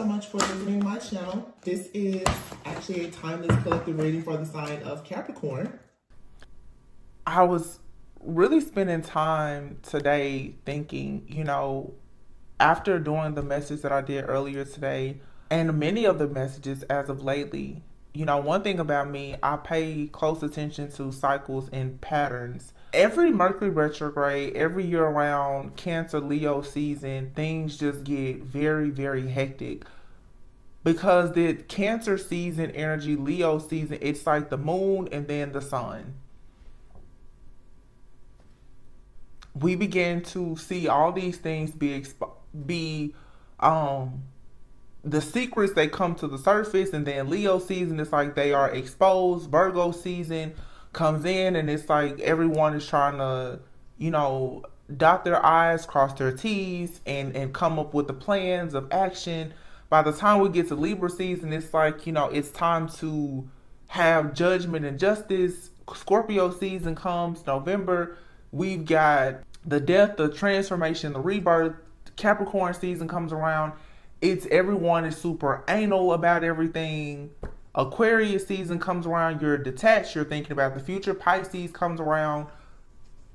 so much for visiting my channel. This is actually a timeless collective reading for the sign of Capricorn. I was really spending time today thinking, after doing the message that I did earlier today and many of the messages as of lately, one thing about me, I pay close attention to cycles and patterns. Every Mercury retrograde, every year around Cancer Leo season, things just get very, very hectic because the Cancer season energy, Leo season, it's like the moon and then the sun. We begin to see all these things be um the secrets, they come to the surface, and then Leo season, it's like they are exposed. Virgo season comes in and it's like everyone is trying to dot their I's, cross their T's, and come up with the plans of action. By the time we get to Libra season, it's like it's time to have judgment and justice. Scorpio season comes November. We've got the death, the transformation, the rebirth. Capricorn season comes around. It's everyone is super anal about everything. Aquarius season comes around. You're detached. You're thinking about the future. Pisces comes around.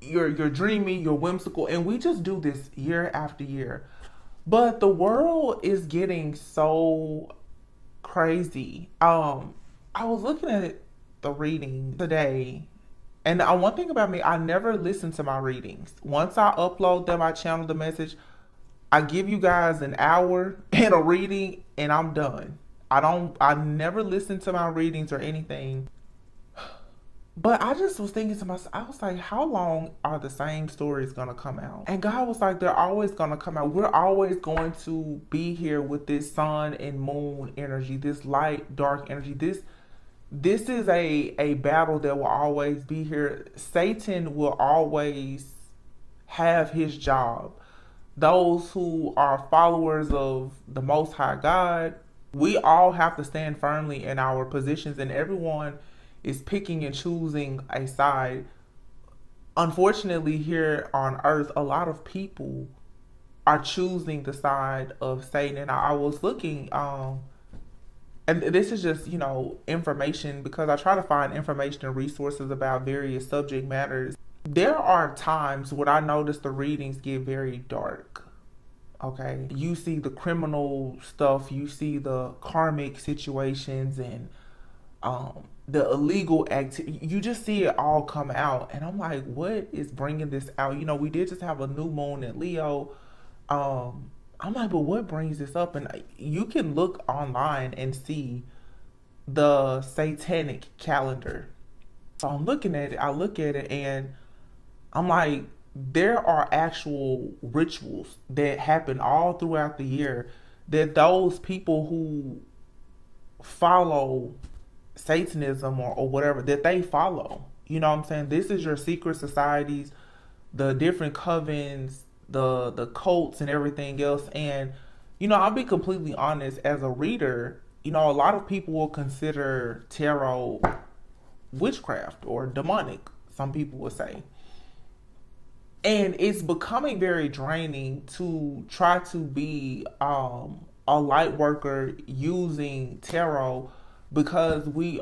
You're dreamy. You're whimsical, and we just do this year after year. But the world is getting so crazy. I was looking at the reading today. And one thing about me, I never listen to my readings. Once I upload them, I channel the message. I give you guys an hour and a reading, and I'm done. I never listen to my readings or anything. But I just was thinking to myself, I was like, how long are the same stories going to come out? And God was like, they're always going to come out. We're always going to be here with this sun and moon energy, this light, dark energy. This is a battle that will always be here. Satan will always have his job. Those who are followers of the Most High God, we all have to stand firmly in our positions, and everyone is picking and choosing a side. Unfortunately, here on earth, a lot of people are choosing the side of Satan. And I was looking, and this is just, information, because I try to find information and resources about various subject matters. There are times when I notice the readings get very dark. Okay. You see the criminal stuff, you see the karmic situations, and the illegal activity. You just see it all come out. And I'm like, what is bringing this out? We did just have a new moon in Leo. I'm like, but what brings this up? And you can look online and see the satanic calendar. So I'm looking at it. I look at it and I'm like, there are actual rituals that happen all throughout the year that those people who follow Satanism or whatever, that they follow. You know what I'm saying? This is your secret societies, the different covens, the cults and everything else. And I'll be completely honest, as a reader, a lot of people will consider tarot witchcraft or demonic, some people would say. And it's becoming very draining to try to be a light worker using tarot, because we're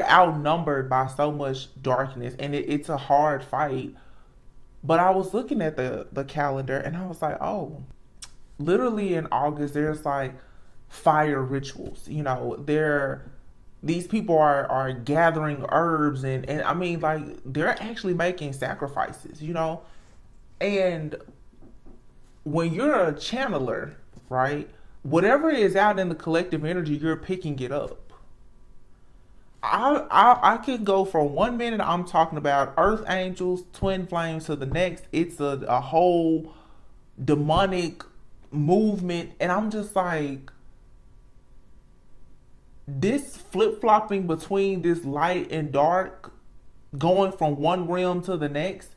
outnumbered by so much darkness, and it's a hard fight. But I was looking at the calendar and I was like, oh, literally in August, there's like fire rituals. These people are gathering herbs and I mean, like, they're actually making sacrifices, And when you're a channeler, right, whatever is out in the collective energy, you're picking it up. I can go for 1 minute, I'm talking about earth angels, twin flames, to the next it's a whole demonic movement, and I'm just like, this flip-flopping between this light and dark, going from one realm to the next,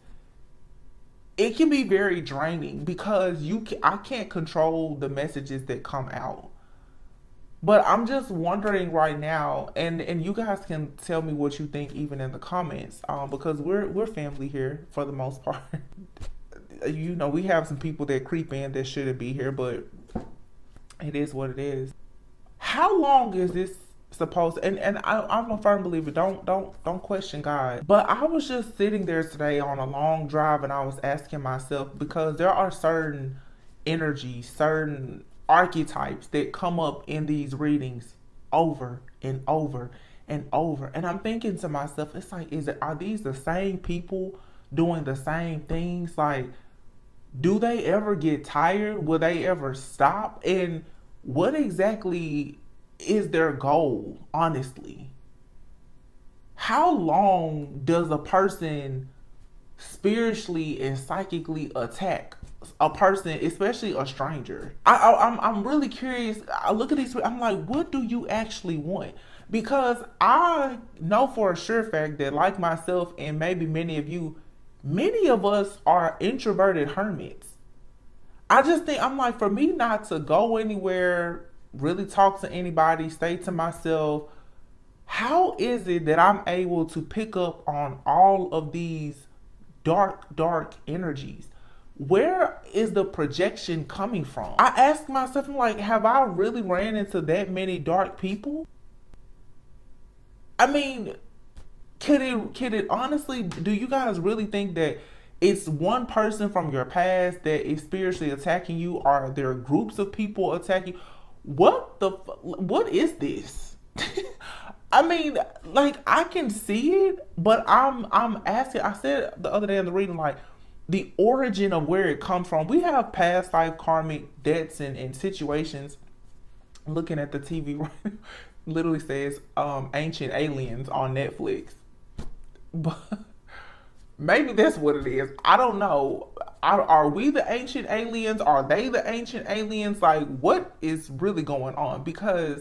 it can be very draining, because I can't control the messages that come out. But I'm just wondering right now, and you guys can tell me what you think even in the comments, because we're family here for the most part. We have some people that creep in that shouldn't be here, but It is what it is. How long is this supposed to, and I'm a firm believer, don't question God. But I was just sitting there today on a long drive and I was asking myself, because there are certain energies, certain archetypes that come up in these readings over and over and over. And I'm thinking to myself, it's like, are these the same people doing the same things? Like, do they ever get tired? Will they ever stop? And what exactly is their goal, honestly? How long does a person spiritually and psychically attack a person, especially a stranger? I'm really curious. I look at these, I'm like, what do you actually want? Because I know for a sure fact that, like myself and maybe many of you, many of us are introverted hermits. I just think, I'm like, for me not to go anywhere, really talk to anybody, stay to myself, how is it that I'm able to pick up on all of these dark energies? Where is the projection coming from? I ask myself, I'm like, have I really ran into that many dark people? I mean, can it honestly, do you guys really think that it's one person from your past that is spiritually attacking you? Are there groups of people attacking you? What is this? I mean, like, I can see it, but I'm asking. I said the other day in the reading, like, the origin of where it comes from. We have past life karmic debts and situations. Looking at the TV, right, literally says Ancient Aliens on Netflix. But maybe that's what it is. I don't know. Are we the ancient aliens? Are they the ancient aliens? Like, what is really going on? Because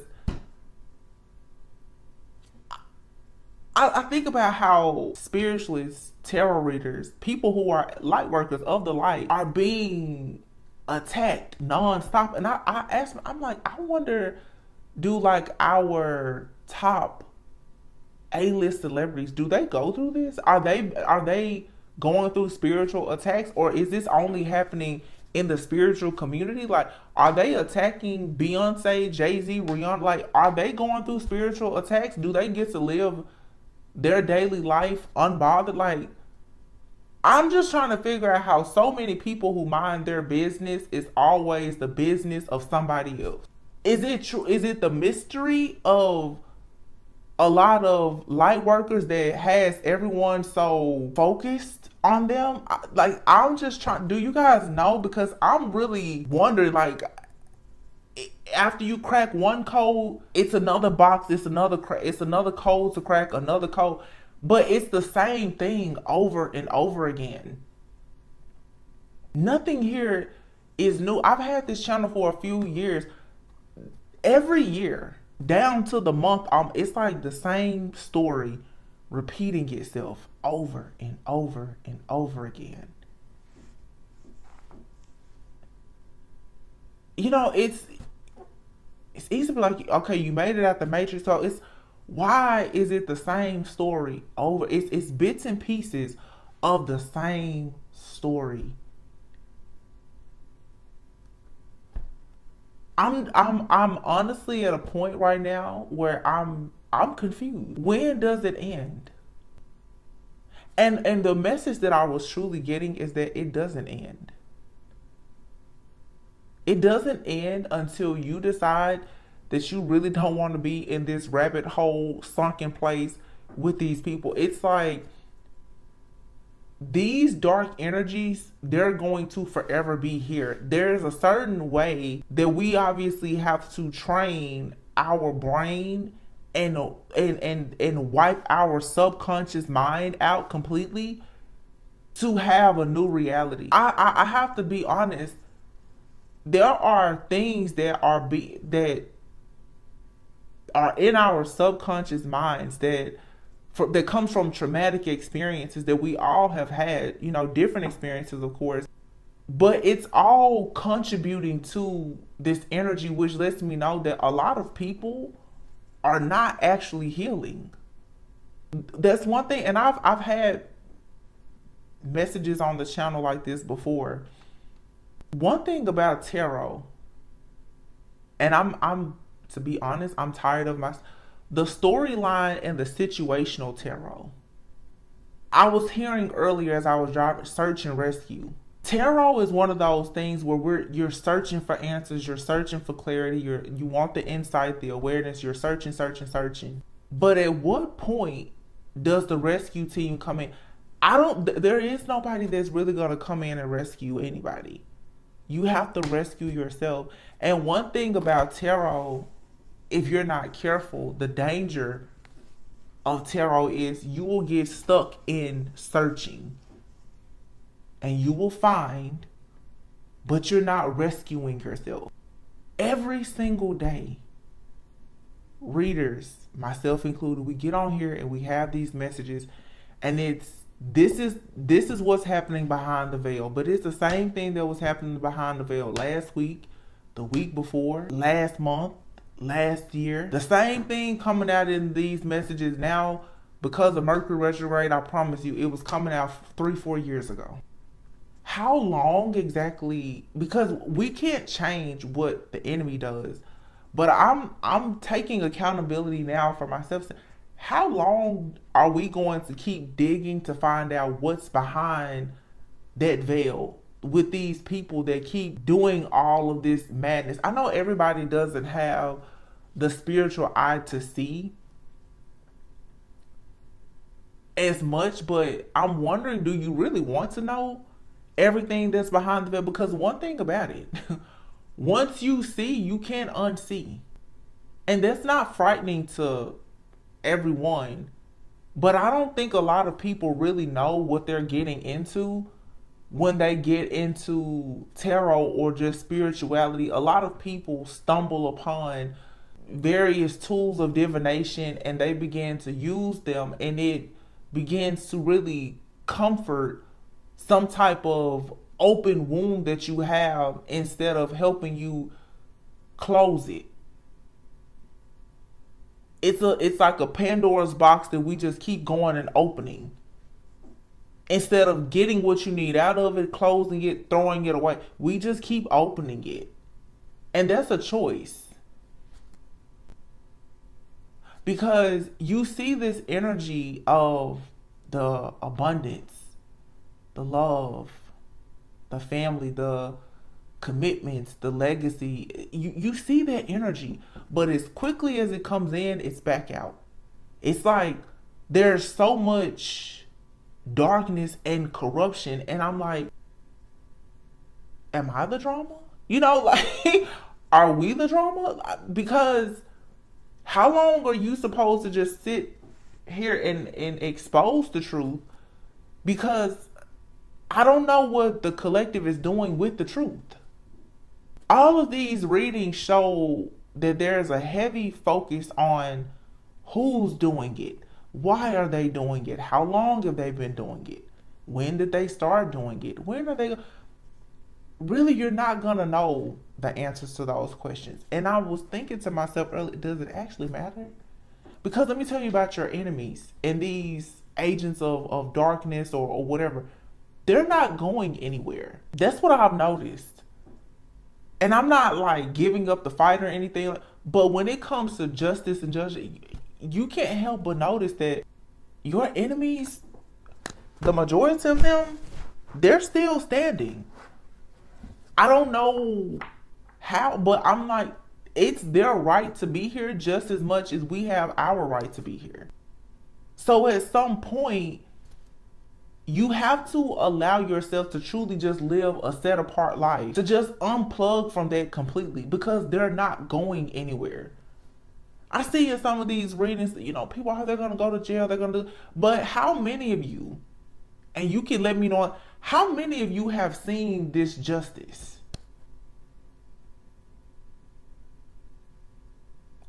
I think about how spiritualists, tarot readers, people who are light workers of the light are being attacked nonstop. And I ask, I'm like, I wonder, do like our top A-list celebrities, do they go through this? Are they going through spiritual attacks, or is this only happening in the spiritual community? Like, are they attacking Beyonce, Jay-Z, Rihanna? Like, are they going through spiritual attacks? Do they get to live their daily life unbothered? Like, I'm just trying to figure out how so many people who mind their business is always the business of somebody else. Is it true? Is it the mystery of a lot of light workers that has everyone so focused on them? Like, I'm just trying, do you guys know? Because I'm really wondering, like, after you crack one code, it's another box, it's another code to crack, another code, but it's the same thing over and over again. Nothing here is new. I've had this channel for a few years. Every year, down to the month, it's like the same story repeating itself over and over and over again. You know, it's easy to be like, okay, you made it out the matrix, so it's, why is it the same story over? It's bits and pieces of the same story. I'm honestly at a point right now where I'm confused. When does it end? And the message that I was truly getting is that it doesn't end. It doesn't end until you decide that you really don't want to be in this rabbit hole, sunken place with these people. It's like, these dark energies, they're going to forever be here. There's a certain way that we obviously have to train our brain and wipe our subconscious mind out completely to have a new reality. I have to be honest. There are things that are in our subconscious minds that comes from traumatic experiences that we all have had, you know, different experiences, of course, but it's all contributing to this energy, which lets me know that a lot of people are not actually healing. That's one thing. And I've had messages on the channel like this before. One thing about tarot, And I'm to be honest, I'm tired of the storyline and the situational tarot. I was hearing earlier as I was driving, search and rescue. Tarot is one of those things where you're searching for answers, you're searching for clarity, you want the insight, the awareness, you're searching. But at what point does the rescue team come in? There is nobody that's really gonna come in and rescue anybody. You have to rescue yourself. And one thing about tarot, if you're not careful, the danger of tarot is you will get stuck in searching. And you will find, but you're not rescuing yourself. Every single day, readers, myself included, we get on here and we have these messages, and this is what's happening behind the veil. But it's the same thing that was happening behind the veil last week, the week before, last month, last year. The same thing coming out in these messages now because of Mercury retrograde. I promise you, it was coming out 3-4 years ago. How long exactly? Because we can't change what the enemy does, but I'm taking accountability now for myself. How long are we going to keep digging to find out what's behind that veil with these people that keep doing all of this madness? I know everybody doesn't have the spiritual eye to see as much, but I'm wondering, do you really want to know everything that's behind the veil? Because one thing about it, once you see, you can't unsee. And that's not frightening to everyone, but I don't think a lot of people really know what they're getting into when they get into tarot or just spirituality. A lot of people stumble upon various tools of divination and they begin to use them, and it begins to really comfort some type of open wound that you have instead of helping you close it. It's like a Pandora's box that we just keep going and opening. Instead of getting what you need out of it, closing it, throwing it away, we just keep opening it. And that's a choice. Because you see this energy of the abundance, the love, the family, the commitments, the legacy. You see that energy, but as quickly as it comes in, it's back out. It's like there's so much darkness and corruption, and I'm like, am I the drama? Like, are we the drama? Because how long are you supposed to just sit here and expose the truth? Because I don't know what the collective is doing with the truth. All of these readings show that there's a heavy focus on who's doing it. Why are they doing it? How long have they been doing it? When did they start doing it? When are they? Really, you're not going to know the answers to those questions. And I was thinking to myself earlier, does it actually matter? Because let me tell you about your enemies and these agents of darkness or whatever. They're not going anywhere. That's what I've noticed. And I'm not like giving up the fight or anything, but when it comes to justice and judgment, you can't help but notice that your enemies, the majority of them, they're still standing. I don't know how, but I'm like, it's their right to be here just as much as we have our right to be here. So at some point, you have to allow yourself to truly just live a set apart life, to just unplug from that completely, because they're not going anywhere. I see in some of these readings, people are, they're going to go to jail, they're going to, but how many of you, and you can let me know, how many of you have seen this justice?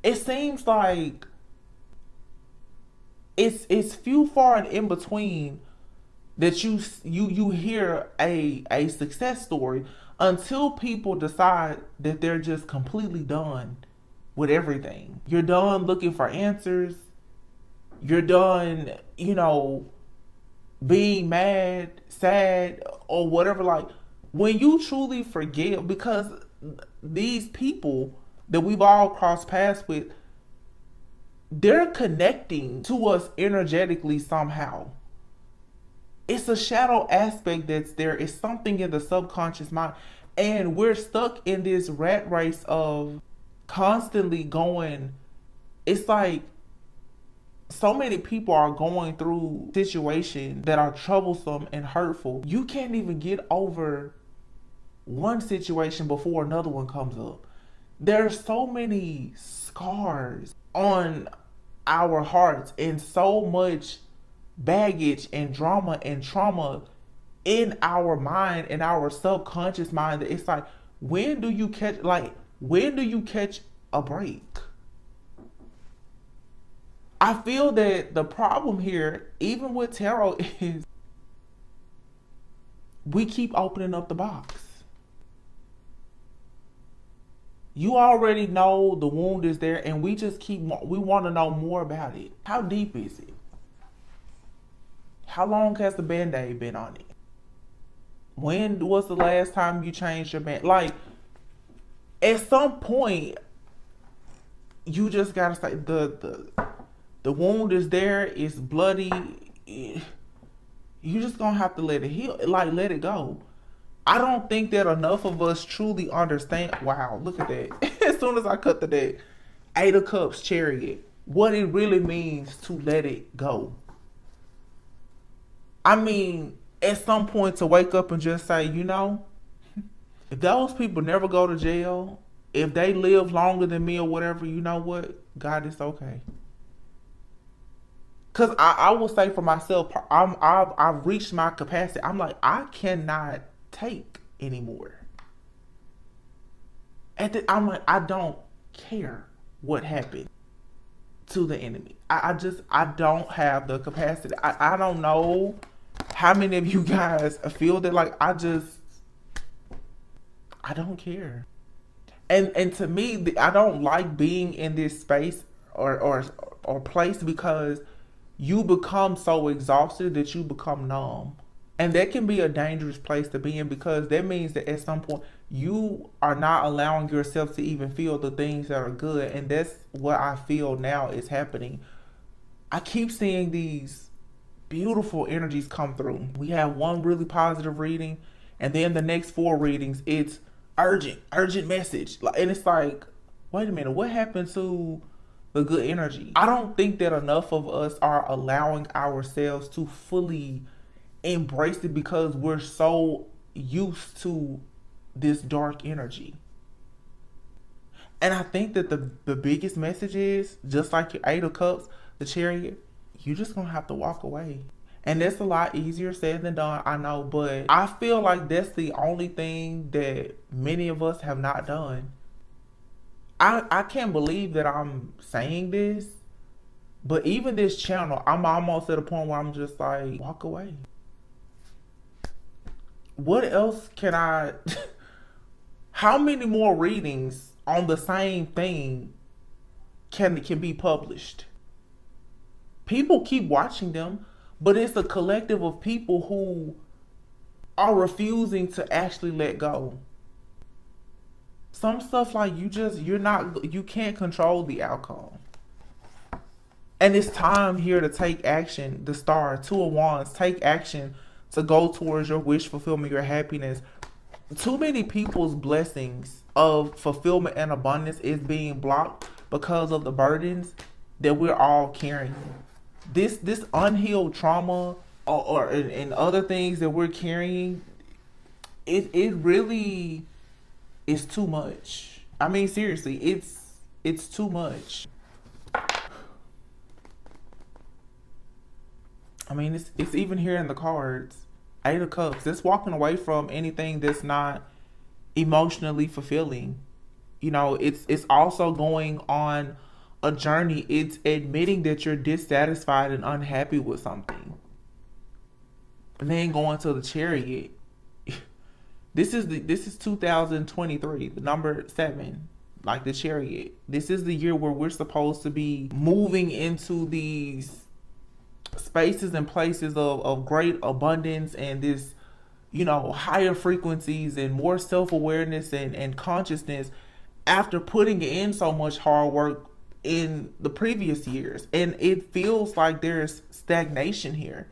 It seems like it's few far and in between that you hear a success story until people decide that they're just completely done with everything. You're done looking for answers. You're done, being mad, sad, or whatever. Like, when you truly forgive, because these people, that we've all crossed paths with, they're connecting to us energetically somehow. It's a shadow aspect that's there. It's something in the subconscious mind. And we're stuck in this rat race of constantly going. It's like so many people are going through situations that are troublesome and hurtful. You can't even get over one situation before another one comes up. There are so many scars on our hearts and so much baggage and drama and trauma in our mind and our subconscious mind that it's like, when do you catch a break? I feel that the problem here, even with Taro, is we keep opening up the box. You already know the wound is there, and we want to know more about it. How deep is it? How long has the Band-Aid been on it? When was the last time you changed your band? Like, at some point, you just gotta say the wound is there. It's bloody. You just gonna have to let it heal. Like, let it go. I don't think that enough of us truly understand. Wow, look at that. As soon as I cut the deck, 8 of Cups, Chariot. What it really means to let it go. I mean, at some point to wake up and just say, you know, if those people never go to jail, if they live longer than me or whatever, you know what? God, it's okay. Because I will say for myself, I've reached my capacity. I'm like, I cannot take anymore. I'm like, I don't care what happened to the enemy. I don't have the capacity. I don't know how many of you guys feel that. Like, I don't care. And to me, I don't like being in this space or place, because you become so exhausted that you become numb. And that can be a dangerous place to be in, because that means that at some point you are not allowing yourself to even feel the things that are good. And that's what I feel now is happening. I keep seeing these beautiful energies come through. We have one really positive reading, and then the next 4 readings, it's urgent message. And it's like, wait a minute, what happened to the good energy? I don't think that enough of us are allowing ourselves to fully embrace it, because we're so used to this dark energy. And I think that the biggest message is, just like your 8 of Cups, the Chariot, you're just gonna have to walk away. And that's a lot easier said than done, I know, but I feel like that's the only thing that many of us have not done. I can't believe that I'm saying this, but even this channel, I'm almost at a point where I'm just like, walk away. What else can I... How many more readings on the same thing can be published? People keep watching them, but it's a collective of people who are refusing to actually let go. Some stuff, like, you can't control the outcome. And it's time here to take action. The Star, 2 of Wands, take action to go towards your wish fulfillment, your happiness. Too many people's blessings of fulfillment and abundance is being blocked because of the burdens that we're all carrying. This unhealed trauma and other things that we're carrying, it really is too much. I mean, seriously, it's too much. I mean, it's even here in the cards. 8 of Cups. It's walking away from anything that's not emotionally fulfilling. You know, it's also going on a journey. It's admitting that you're dissatisfied and unhappy with something. And then going to the Chariot. This is 2023, the number 7, like the Chariot. This is the year where we're supposed to be moving into these spaces and places of great abundance and this, you know, higher frequencies and more self-awareness and consciousness. after putting in so much hard work in the previous years. And it feels like there's stagnation here.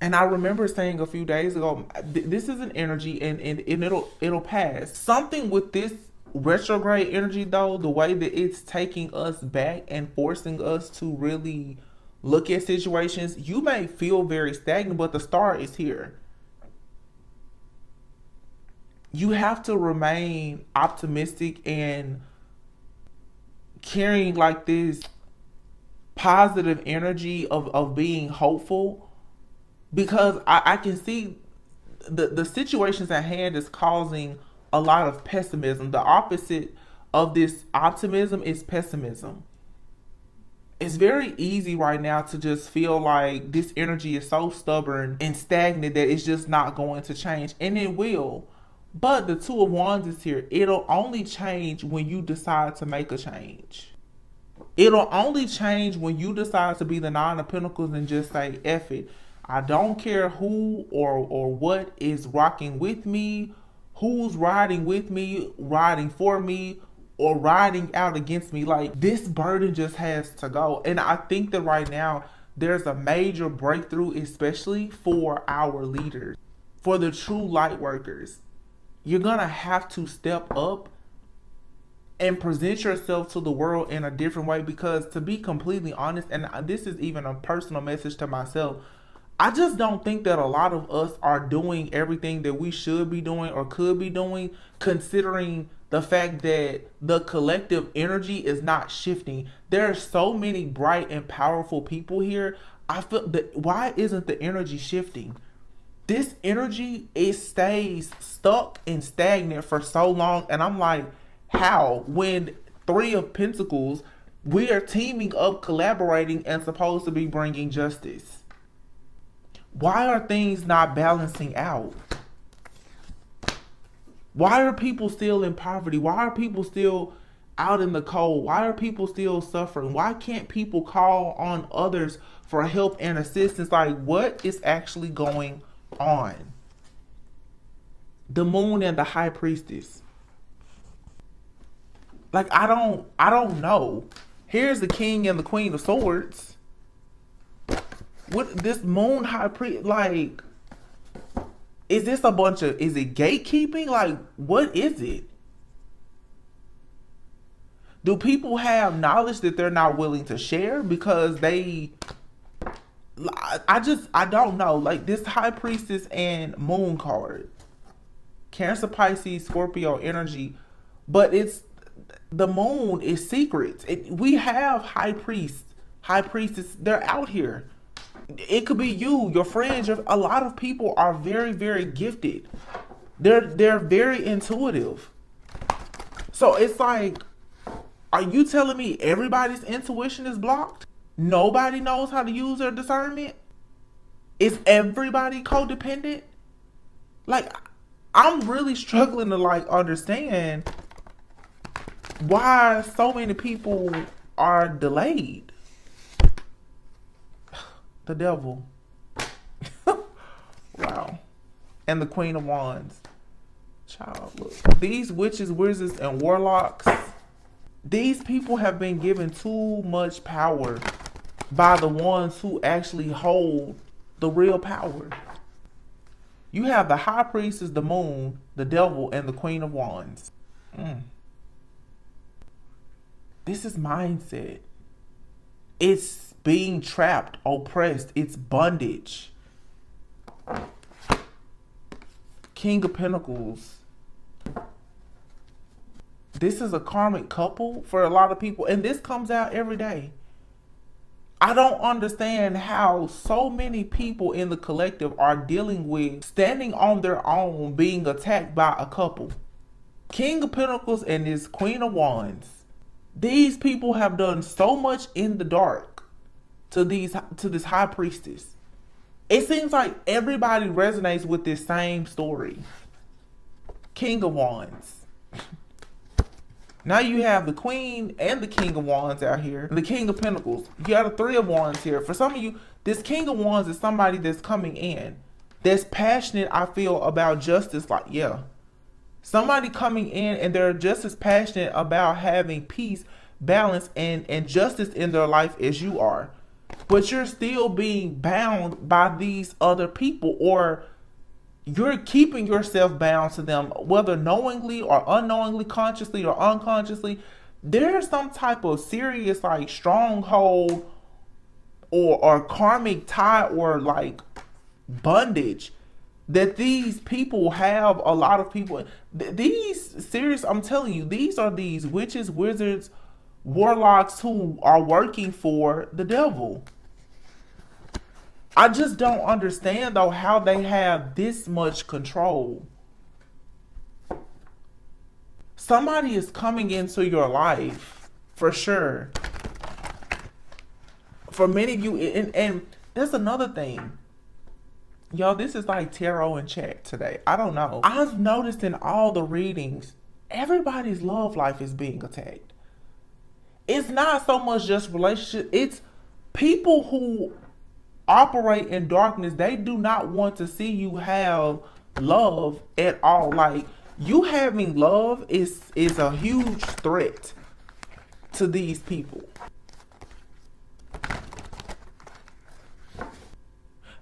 And I remember saying a few days ago, this is an energy, and it'll pass. Something with this retrograde energy, though, the way that it's taking us back and forcing us to really look at situations, you may feel very stagnant, but the star is here. You have to remain optimistic and carrying like this positive energy of being hopeful, because I can see the situations at hand is causing a lot of pessimism. The opposite of this optimism is pessimism. It's very easy right now to just feel like this energy is so stubborn and stagnant that it's just not going to change, and it will. But the Two of Wands is here. It'll only change when you decide to make a change. It'll only change when you decide to be the Nine of Pentacles and just say, F it. I don't care who or what is rocking with me, who's riding with me, riding for me, or riding out against me. Like, this burden just has to go. And I think that right now there's a major breakthrough, especially for our leaders, for the true light workers. You're gonna have to step up and present yourself to the world in a different way, because to be completely honest, and this is even a personal message to myself, I just don't think that a lot of us are doing everything that we should be doing or could be doing, considering the fact that the collective energy is not shifting. There are so many bright and powerful people here. I feel that, why isn't the energy shifting? This energy, it stays stuck and stagnant for so long. And I'm like, how? When Three of Pentacles, we are teaming up, collaborating, and supposed to be bringing justice. Why are things not balancing out? Why are people still in poverty? Why are people still out in the cold? Why are people still suffering? Why can't people call on others for help and assistance? Like, what is actually going on? The Moon and the High Priestess. Like, I don't know. Here's the King and the Queen of Swords. What this Moon High Priest, like, is this a bunch of, is it gatekeeping? Like, what is it? Do people have knowledge that they're not willing to share because they, I don't know. Like, this High Priestess and Moon card, Cancer, Pisces, Scorpio energy, but it's, the Moon is secrets. We have High Priest, High Priestess, they're out here. It could be you, your friends. A lot of people are very, very gifted. They're very intuitive. So it's like, are you telling me everybody's intuition is blocked? Nobody knows how to use their discernment? Is everybody codependent? Like, I'm really struggling to like understand why so many people are delayed. The Devil. Wow. And the Queen of Wands. Child, look. These witches, wizards, and warlocks, these people have been given too much power by the ones who actually hold the real power. You have the High Priestess, the Moon, the Devil, and the Queen of Wands. This is mindset. It's being trapped, oppressed. It's bondage. King of Pentacles. This is a karmic couple for a lot of people, and this comes out every day. I don't understand how so many people in the collective are dealing with standing on their own, being attacked by a couple. King of Pentacles and this Queen of Wands. These people have done so much in the dark to this High Priestess. It seems like everybody resonates with this same story. King of Wands. Now you have the Queen and the King of Wands out here. The King of Pentacles. You got a Three of Wands here. For some of you, this King of Wands is somebody that's coming in, that's passionate, I feel, about justice. Like, yeah, Somebody coming in and they're just as passionate about having peace, balance, and justice in their life as you are. But you're still being bound by these other people, or you're keeping yourself bound to them, whether knowingly or unknowingly, consciously or unconsciously. There's some type of serious like stronghold or karmic tie or like bondage that these people have. A lot of people, these serious, I'm telling you, these are these witches, wizards, warlocks who are working for the devil. I just don't understand though how they have this much control. Somebody is coming into your life for sure. For many of you, and there's another thing. Y'all, this is like tarot and chat today. I don't know. I've noticed in all the readings, everybody's love life is being attacked. It's not so much just relationship. It's people who operate in darkness. They do not want to see you have love at all. Like, you having love is a huge threat to these people.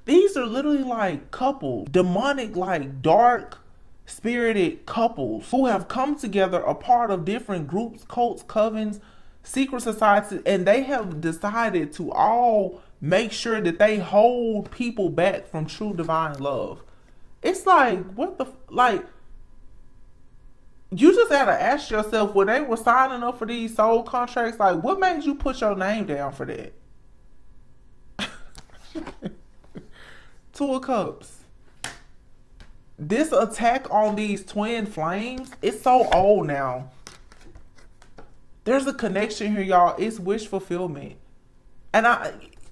These are literally like couples, demonic, like dark spirited couples who have come together, a part of different groups, cults, covens, secret societies, and they have decided to all make sure that they hold people back from true divine love. It's like, what the, like, you just gotta ask yourself, when they were signing up for these soul contracts, like, what made you put your name down for that? Two of Cups. This attack on these twin flames, it's so old now. There's a connection here, y'all. It's wish fulfillment. And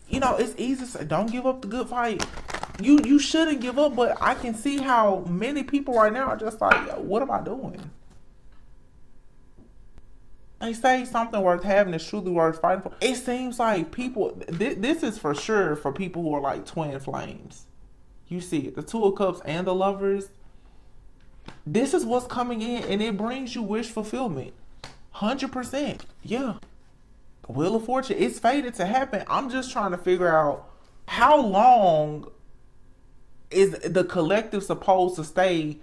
it's easy to say, don't give up the good fight. You shouldn't give up, but I can see how many people right now are just like, yo, what am I doing? They say something worth having is truly worth fighting for. It seems like people, this is for sure for people who are like twin flames. You see it, the Two of Cups and the Lovers. This is what's coming in, and it brings you wish fulfillment. 100%. Yeah. Wheel of Fortune. It's fated to happen. I'm just trying to figure out, how long is the collective supposed to stay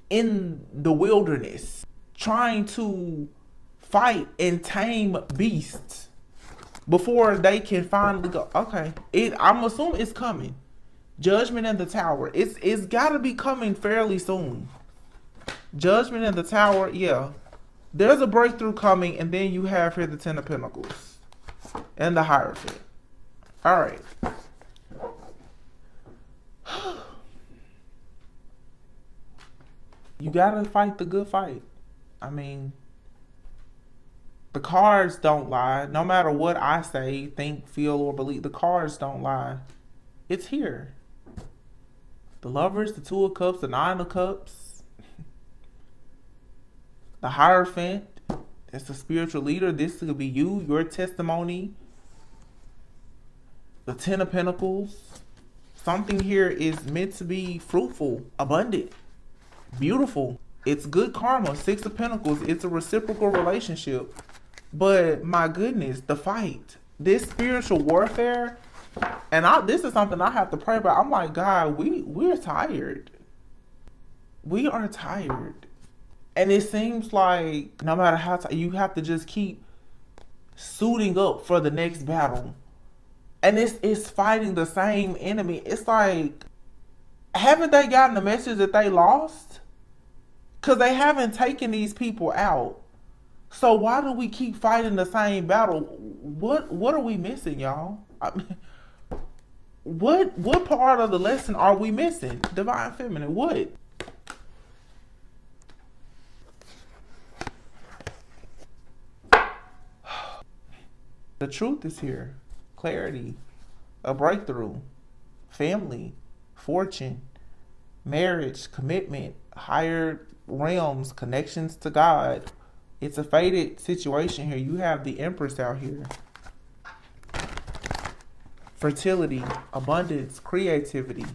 in the wilderness trying to fight and tame beasts before they can finally go, okay, I'm assuming it's coming. Judgment in the Tower. It's got to be coming fairly soon. Judgment in the Tower, yeah. There's a breakthrough coming, and then you have here the Ten of Pentacles and the Hierophant. All right. You got to fight the good fight. I mean, the cards don't lie. No matter what I say, think, feel, or believe, the cards don't lie. It's here. The Lovers, the Two of Cups, the Nine of Cups, the Hierophant. It's the spiritual leader. This could be you, your testimony. The Ten of Pentacles. Something here is meant to be fruitful, abundant, beautiful. It's good karma. Six of Pentacles. It's a reciprocal relationship. But my goodness, the fight. This spiritual warfare. And this is something I have to pray about. I'm like, God, we're tired. We are tired. And it seems like no matter how you have to just keep suiting up for the next battle. And it's fighting the same enemy. It's like, haven't they gotten the message that they lost? Because they haven't taken these people out. So why do we keep fighting the same battle? What are we missing, y'all? I mean, what part of the lesson are we missing? Divine Feminine, what? The truth is here. Clarity, a breakthrough, family, fortune, marriage, commitment, higher realms, connections to God. It's a fated situation here. You have the Empress out here. Fertility, abundance, creativity.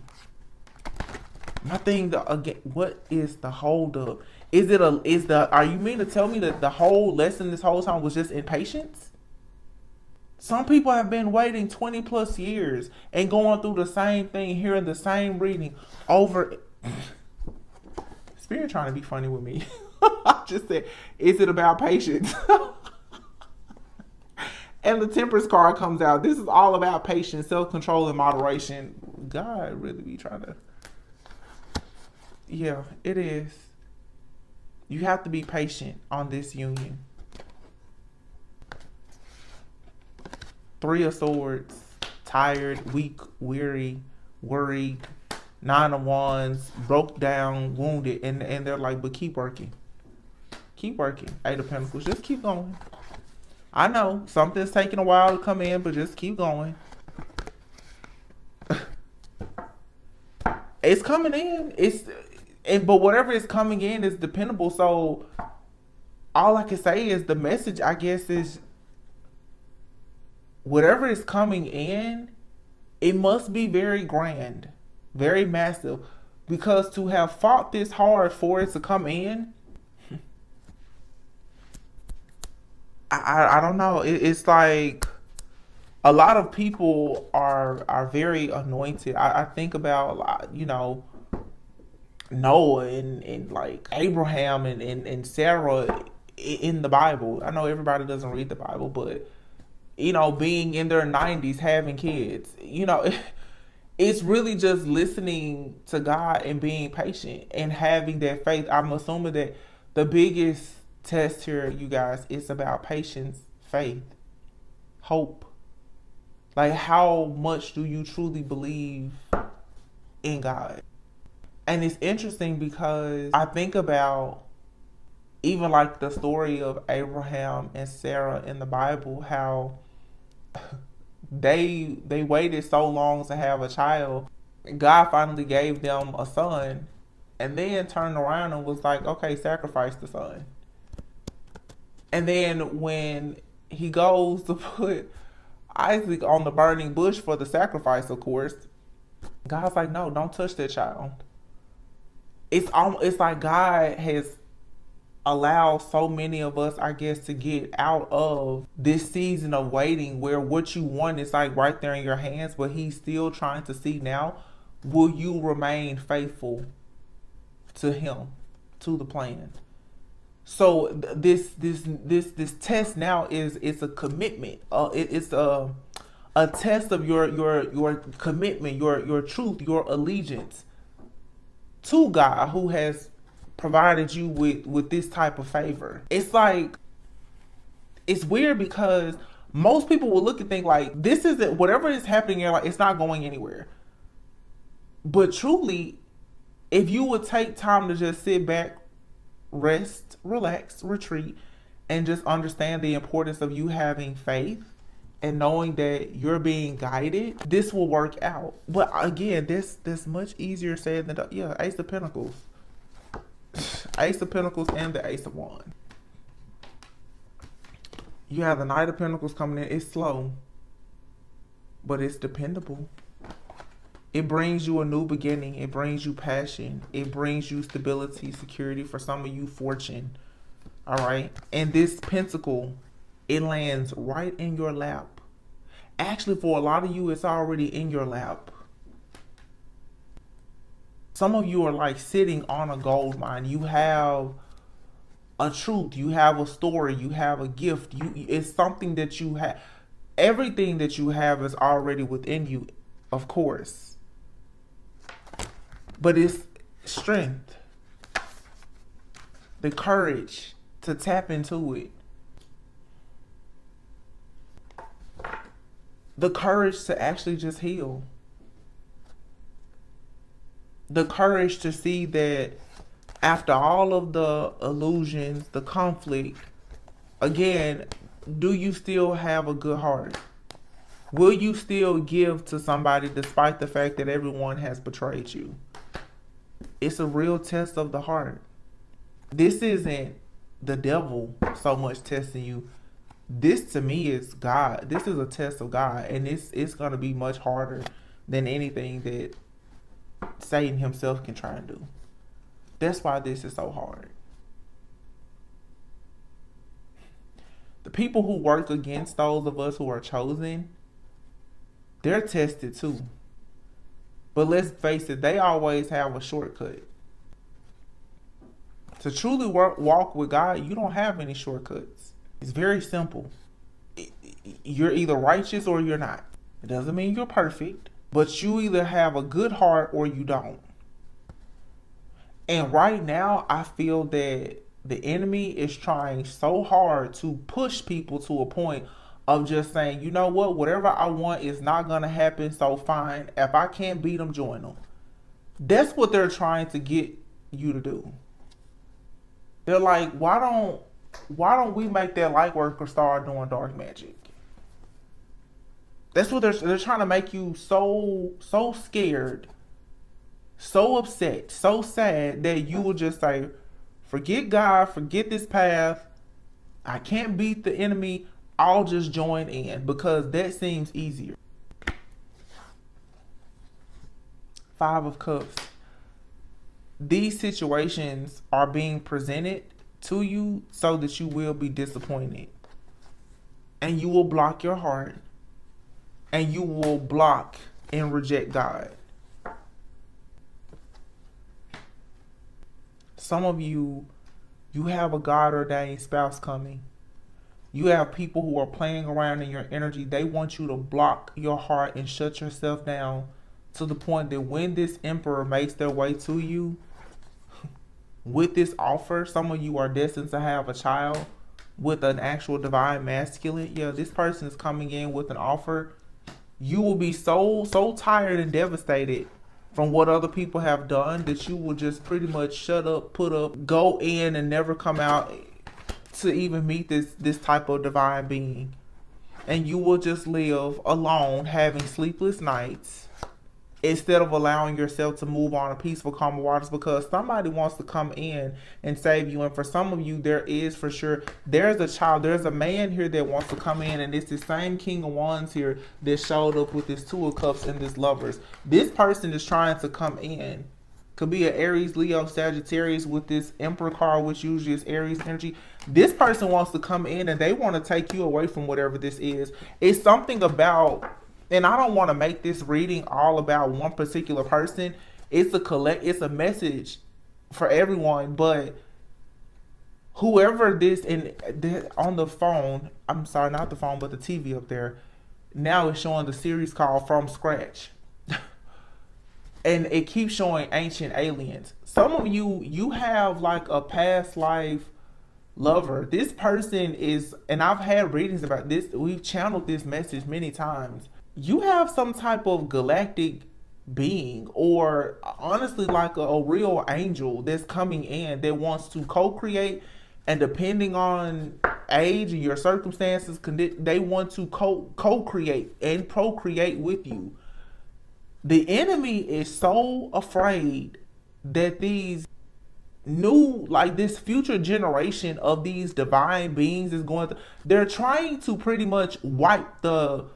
My thing, again, what is the hold up? Are you mean to tell me that the whole lesson this whole time was just impatience? Some people have been waiting 20 plus years and going through the same thing, hearing the same reading over. Spirit trying to be funny with me. I just said, is it about patience? And the Temperance card comes out. This is all about patience, self-control, and moderation. God really be trying to. Yeah, it is. You have to be patient on this union. 3 of Swords. Tired, weak, weary, worried. 9 of Wands. Broke down, wounded. And they're like, but keep working. Keep working. 8 of Pentacles. Just keep going. I know something's taking a while to come in, but just keep going. It's coming in. But whatever is coming in is dependable. So all I can say is the message, I guess, is whatever is coming in, it must be very grand, very massive, because to have fought this hard for it to come in, I don't know. It's like a lot of people are very anointed. I think about, Noah and like Abraham and Sarah in the Bible. I know everybody doesn't read the Bible, but being in their 90s, having kids, it's really just listening to God and being patient and having that faith. I'm assuming that the biggest test here, you guys, is about patience, faith, hope. Like, how much do you truly believe in God? And it's interesting because I think about even like the story of Abraham and Sarah in the Bible, how they waited so long to have a child. God finally gave them a son and then turned around and was like, okay, sacrifice the son. And then when he goes to put Isaac on the burning bush for the sacrifice, of course, God's like, no, don't touch that child. It's like God has allowed so many of us, I guess, to get out of this season of waiting where what you want is like right there in your hands, but he's still trying to see now, will you remain faithful to him, to the plan? So this test now it's a commitment. It's a test of your commitment, your truth, your allegiance to God, who has provided you with this type of favor. It's like, it's weird because most people will look and think like, this isn't, whatever is happening in your life, it's not going anywhere. But truly, if you would take time to just sit back, rest, relax, retreat, and just understand the importance of you having faith and knowing that you're being guided, this will work out. But again, this much easier said than done. Yeah, Ace of Pentacles. Ace of Pentacles and the Ace of Wands. You have the Knight of Pentacles coming in. It's slow, but it's dependable. It brings you a new beginning. It brings you passion. It brings you stability, security. For some of you, fortune. All right. And this pentacle, it lands right in your lap. Actually, for a lot of you, it's already in your lap. Some of you are like sitting on a gold mine. You have a truth. You have a story. You have a gift. It's something that you have. Everything that you have is already within you, of course. But it's strength, the courage to tap into it, the courage to actually just heal, the courage to see that after all of the illusions, the conflict, again, do you still have a good heart? Will you still give to somebody despite the fact that everyone has betrayed you? It's a real test of the heart. This isn't the devil so much testing you. This to me is God. This is a test of God. And it's going to be much harder than anything that Satan himself can try and do. That's why this is so hard. The people who work against those of us who are chosen, they're tested too. But let's face it, they always have a shortcut. To truly walk with God, you don't have any shortcuts. It's very simple. You're either righteous or you're not. It doesn't mean you're perfect, but you either have a good heart or you don't. And right now, I feel that the enemy is trying so hard to push people to a point of just saying, you know what, whatever I want is not going to happen, so fine. If I can't beat them, join them. That's what they're trying to get you to do. They're like, why don't we make that light worker start doing dark magic? That's what they're trying to make you so scared, so upset, so sad that you will just say, forget God, forget this path. I can't beat the enemy. I'll just join in because that seems easier. 5 of Cups. These situations are being presented to you so that you will be disappointed. And you will block your heart. And you will block and reject God. Some of you have a God-ordained spouse coming. You have people who are playing around in your energy. They want you to block your heart and shut yourself down to the point that when this emperor makes their way to you with this offer, some of you are destined to have a child with an actual divine masculine. Yeah, this person is coming in with an offer. You will be so tired and devastated from what other people have done that you will just pretty much shut up, put up, go in and never come out to even meet this type of divine being. And you will just live alone, having sleepless nights, instead of allowing yourself to move on to peaceful, calm waters, because somebody wants to come in and save you. And for some of you, there is for sure, there's a man here that wants to come in, and it's the same King of Wands here that showed up with this 2 of Cups and this Lovers. This person is trying to come in. Could be an Aries, Leo, Sagittarius with this Emperor card, which usually is Aries energy. This person wants to come in and they want to take you away from whatever this is. It's something about, and I don't want to make this reading all about one particular person. It's a message for everyone, but whoever this, and on the phone, I'm sorry, not the phone, but the TV up there, now it's showing the series called From Scratch. And it keeps showing ancient aliens. Some of you have like a past life lover. This person is, and I've had readings about this. We've channeled this message many times. You have some type of galactic being, or honestly like a real angel that's coming in that wants to co-create, and depending on age and your circumstances, they want to co-create and procreate with you. The enemy is so afraid that these new, like this future generation of these divine beings is they're trying to pretty much wipe the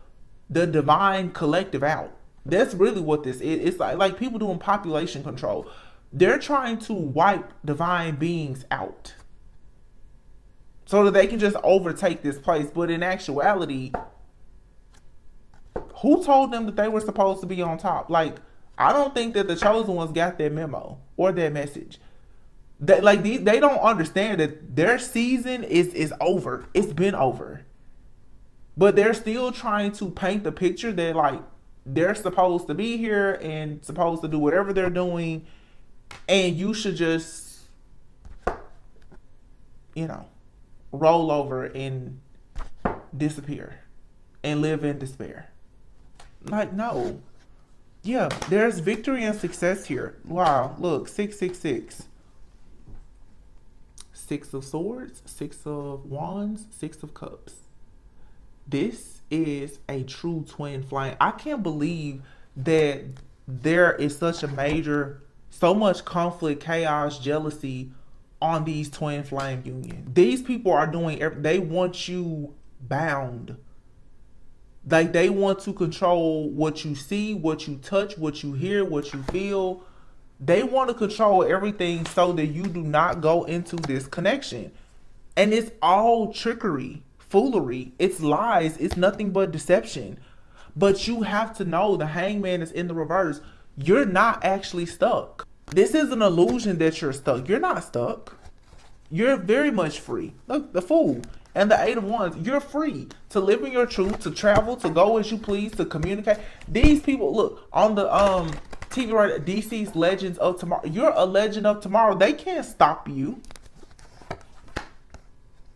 divine collective out. That's really what this is. It's like people doing population control. They're trying to wipe divine beings out so that they can just overtake this place. But in actuality, who told them that they were supposed to be on top? Like, I don't think that the chosen ones got that memo or that message. They don't understand that their season is over. It's been over. But they're still trying to paint the picture that like they're supposed to be here and supposed to do whatever they're doing, and you should just, roll over and disappear and live in despair. Like, no. Yeah, there's victory and success here. Wow, look, 666. 6 of Swords, 6 of Wands, 6 of Cups. This is a true twin flame. I can't believe that there is so much conflict, chaos, jealousy on these twin flame union. These people are they want you bound. Like, they want to control what you see, what you touch, what you hear, what you feel. They want to control everything so that you do not go into this connection. And it's all trickery, foolery. It's lies. It's nothing but deception. But you have to know the hangman is in the reverse. You're not actually stuck. This is an illusion that you're stuck. You're not stuck. You're very much free. Look, the Fool and the Eight of Wands. You're free to live in your truth, to travel, to go as you please, to communicate. These people, look, on the TV right, DC's Legends of Tomorrow. You're a legend of tomorrow. They can't stop you.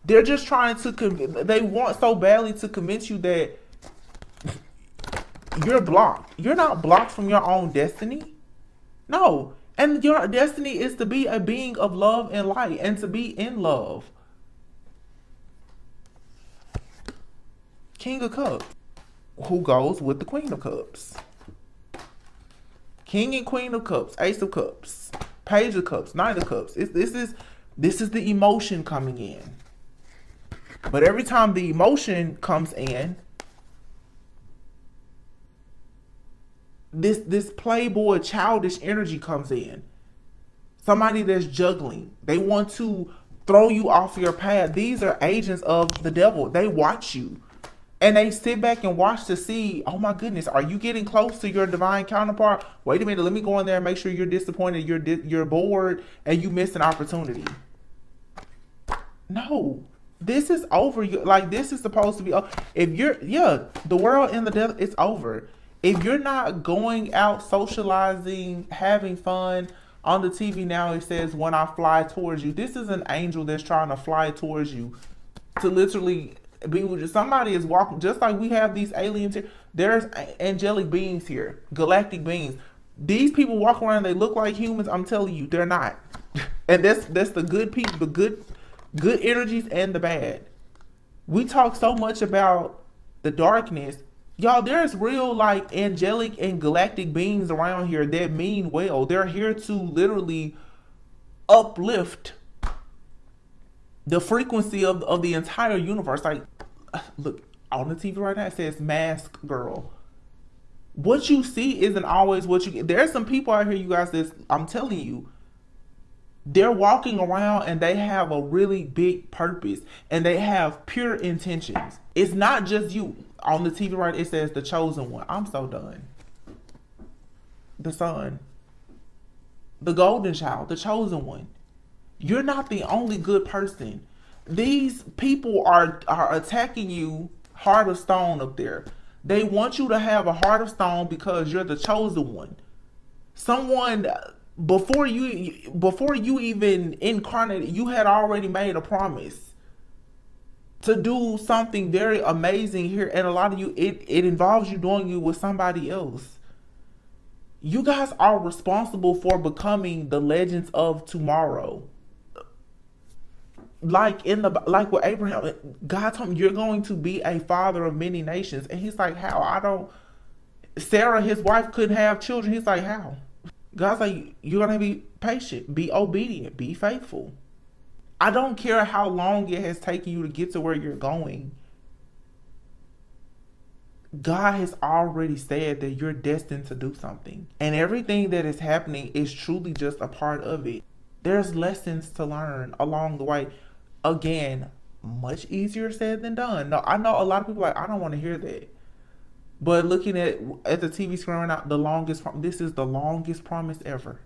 They're just trying to they want so badly to convince you that you're blocked. You're not blocked from your own destiny. No. And your destiny is to be a being of love and light and to be in love. King of Cups. Who goes with the Queen of Cups? King and Queen of Cups. Ace of Cups. Page of Cups. Knight of Cups. This is the emotion coming in. But every time the emotion comes in, this playboy childish energy comes in. Somebody that's juggling. They want to throw you off your path. These are agents of the devil. They watch you. And they sit back and watch to see, oh my goodness, are you getting close to your divine counterpart? Wait a minute, let me go in there and make sure you're disappointed, you're bored, and you missed an opportunity. No. This is over. Like, this is supposed to be, if you're, the world and the devil, it's over. If you're not going out, socializing, having fun, on the TV now it says, when I fly towards you. This is an angel that's trying to fly towards you to literally be with you. Somebody is walking, just like we have these aliens here. There's angelic beings here, galactic beings. These people walk around, they look like humans. I'm telling you, they're not. And that's the good people, the good energies and the bad. We talk so much about the darkness. Y'all, there's real like angelic and galactic beings around here that mean well. They're here to literally uplift the frequency of the entire universe. Like, look, on the TV right now it says mask girl. What you see isn't always what you get. There's some people out here, you guys, that I'm telling you, they're walking around and they have a really big purpose and they have pure intentions. It's not just you. On the TV right, it says the chosen one. I'm so done. The son. The golden child. The chosen one. You're not the only good person. These people are attacking you, heart of stone up there. They want you to have a heart of stone because you're the chosen one. Someone, before you even incarnated, you had already made a promise to do something very amazing here. And a lot of you, it involves you doing it with somebody else. You guys are responsible for becoming the legends of tomorrow. Like with Abraham, God told him, you're going to be a father of many nations. And he's like, how? Sarah, his wife, couldn't have children. He's like, how? God's like, you're going to be patient, be obedient, be faithful. I don't care how long it has taken you to get to where you're going. God has already said that you're destined to do something. And everything that is happening is truly just a part of it. There's lessons to learn along the way. Again, much easier said than done. No, I know a lot of people are like, I don't want to hear that. But looking at the TV screen right now, this is the longest promise ever.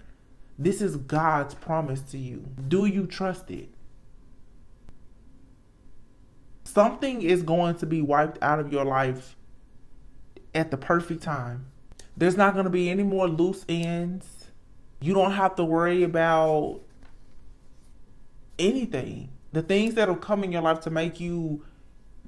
This is God's promise to you. Do you trust it? Something is going to be wiped out of your life at the perfect time. There's not going to be any more loose ends. You don't have to worry about anything. The things that will come in your life to make you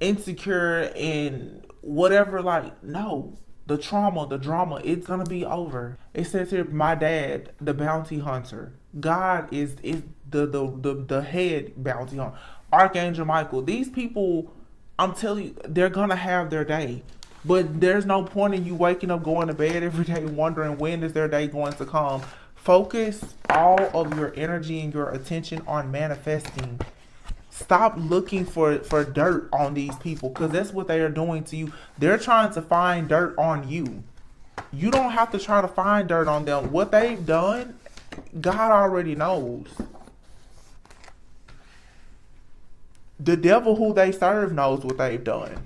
insecure and whatever, like, no. The trauma, the drama, it's going to be over. It says here, my dad, the bounty hunter. God is the head bounty hunter. Archangel Michael. These people, I'm telling you, they're going to have their day. But there's no point in you waking up, going to bed every day, wondering when is their day going to come. Focus all of your energy and your attention on manifesting Stop looking for dirt on these people, because that's what they are doing to you. They're trying to find dirt on you. You don't have to try to find dirt on them. What they've done, God already knows. The devil who they serve knows what they've done.